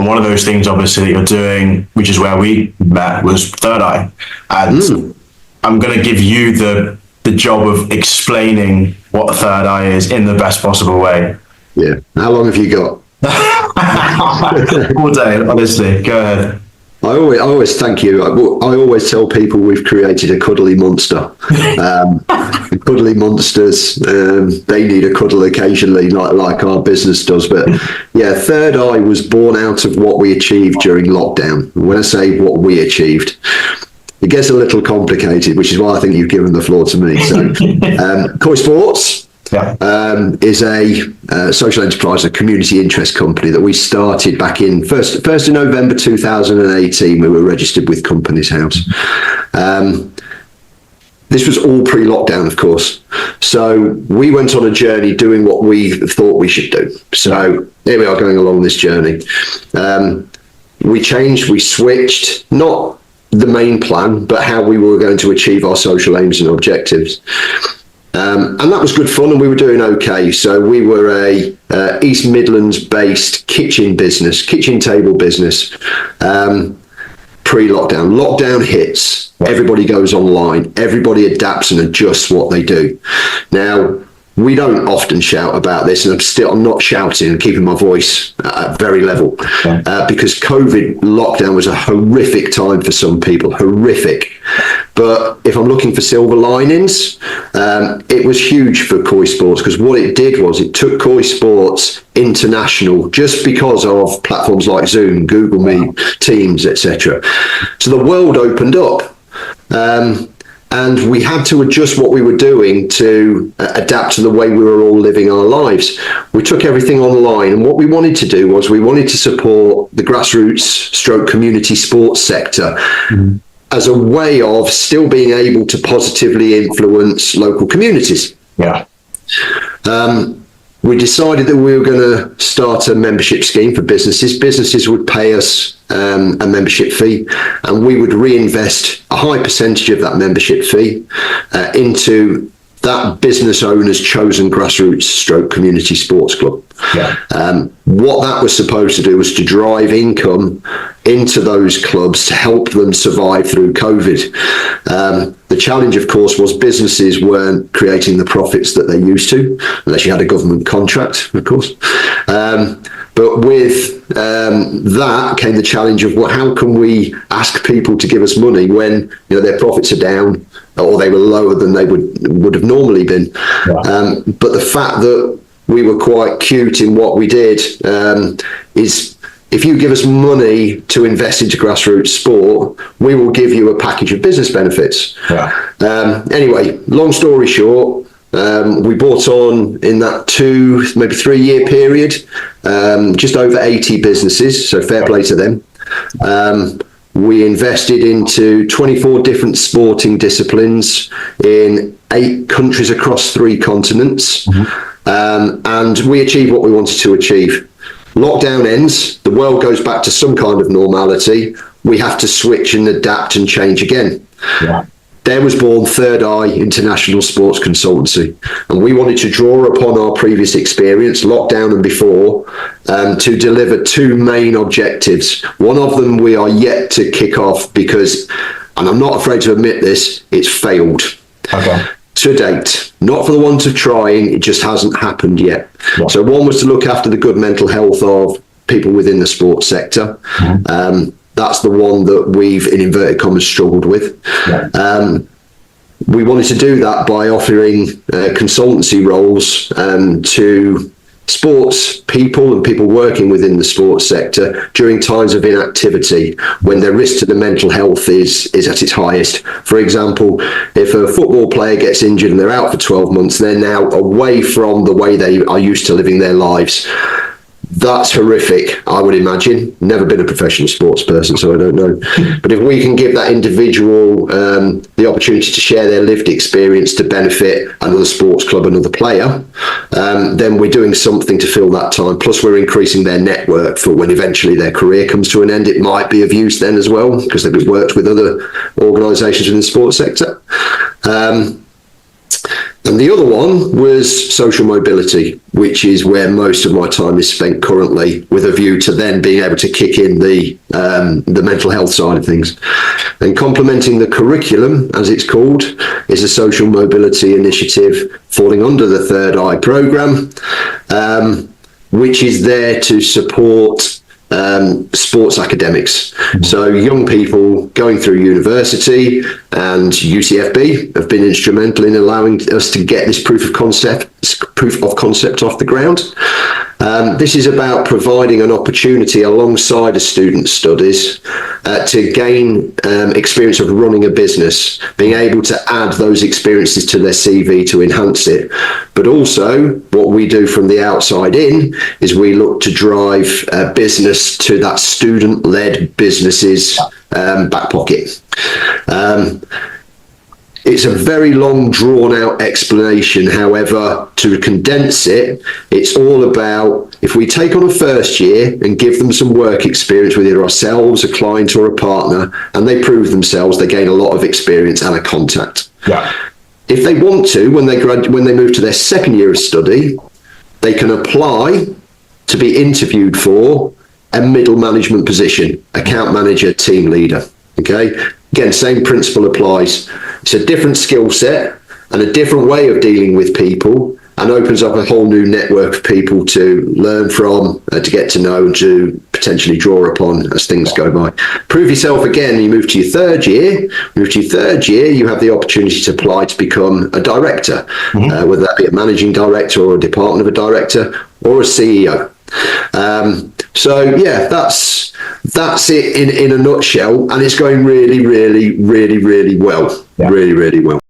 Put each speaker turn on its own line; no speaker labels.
And one of those things, obviously, that you're doing, which is where we met, was Third Eye. And I'm going to give you the job of explaining what Third Eye is in the best possible way.
Yeah. How long have you got?
All day, honestly. Go ahead.
I always thank you. I always tell people we've created a cuddly monster. Cuddly monsters, they need a cuddle occasionally, like our business does. But yeah, Third Eye was born out of what we achieved during lockdown. When I say what we achieved, it gets a little complicated, which is why I think you've given the floor to me. So, Koi Sports is a social enterprise, a community interest company that we started back in 1st of November 2018. We were registered with Companies House. This was all pre-lockdown, of course. So we went on a journey doing what we thought we should do. So here we are going along this journey. We changed, we switched, not the main plan, but how we were going to achieve our social aims and objectives. And that was good fun, and we were doing okay. So we were a East Midlands-based kitchen table business, pre-lockdown. Lockdown hits, everybody goes online, everybody adapts and adjusts what they do. Now, we don't often shout about this, and I'm not shouting and keeping my voice at very level, because COVID lockdown was a horrific time for some people, horrific. But if I'm looking for silver linings, it was huge for Koi Sports, because what it did was it took Koi Sports international just because of platforms like Zoom, Google Meet, Teams, etc. So the world opened up. And we had to adjust what we were doing to adapt to the way we were all living our lives. We took everything online, and what we wanted to do was we wanted to support the grassroots / community sports sector as a way of still being able to positively influence local communities.
Yeah.
We decided that we were going to start a membership scheme for businesses. Businesses would pay us a membership fee, and we would reinvest a high percentage of that membership fee into that business owner's chosen grassroots / community sports club. Yeah. What that was supposed to do was to drive income into those clubs to help them survive through COVID. The challenge, of course, was businesses weren't creating the profits that they used to, unless you had a government contract, of course. But with that came the challenge of, well, how can we ask people to give us money when their profits are down or they were lower than they would have normally been? Yeah. But the fact that we were quite cute in what we did is, if you give us money to invest into grassroots sport, we will give you a package of business benefits. Yeah. Anyway, long story short, we brought on, in that 2, maybe 3 year period, just over 80 businesses, so fair play to them. We invested into 24 different sporting disciplines in 8 countries across 3 continents, and we achieved what we wanted to achieve. Lockdown ends, the world goes back to some kind of normality. We have to switch and adapt and change again. Yeah. There was born Third Eye International Sports Consultancy, and we wanted to draw upon our previous experience, lockdown and before, to deliver 2 main objectives. One of them we are yet to kick off because, and I'm not afraid to admit this, it's failed. Okay. To date, not for the want of trying, it just hasn't happened yet. Yeah. So one was to look after the good mental health of people within the sports sector. That's the one that we've, in inverted commas, struggled with. Yeah. We wanted to do that by offering consultancy roles to sports people and people working within the sports sector during times of inactivity, when their risk to the mental health is at its highest. For example, if a football player gets injured and they're out for 12 months, they're now away from the way they are used to living their lives. That's horrific, I would imagine. Never been a professional sports person, so I don't know. But if we can give that individual the opportunity to share their lived experience to benefit another sports club, another player, then we're doing something to fill that time. Plus, we're increasing their network for when eventually their career comes to an end. It might be of use then as well, because they've worked with other organisations in the sports sector. And the other one was social mobility, which is where most of my time is spent currently, with a view to then being able to kick in the mental health side of things. And complementing the curriculum, as it's called, is a social mobility initiative falling under the Third Eye programme, which is there to support sports academics. So young people going through university, and UCFB have been instrumental in allowing us to get this proof of concept off the ground. This is about providing an opportunity alongside a student's studies to gain experience of running a business, being able to add those experiences to their CV to enhance it. But also, what we do from the outside in is we look to drive business to that student-led business's back pocket. It's a very long, drawn-out explanation. However, to condense it, it's all about, if we take on a first year and give them some work experience with either ourselves, a client, or a partner, and they prove themselves, they gain a lot of experience and a contact.
Yeah.
If they want to, when they move to their second year of study, they can apply to be interviewed for a middle management position, account manager, team leader. Okay. Again, same principle applies. It's a different skill set and a different way of dealing with people, and opens up a whole new network of people to learn from, to get to know, and to potentially draw upon as things go by. Prove yourself again. You move to your third year. You have the opportunity to apply to become a director, whether that be a managing director or a department of a director or a CEO. So yeah, that's it in a nutshell, and it's going really, really, really, really well. Yeah. Really, really well.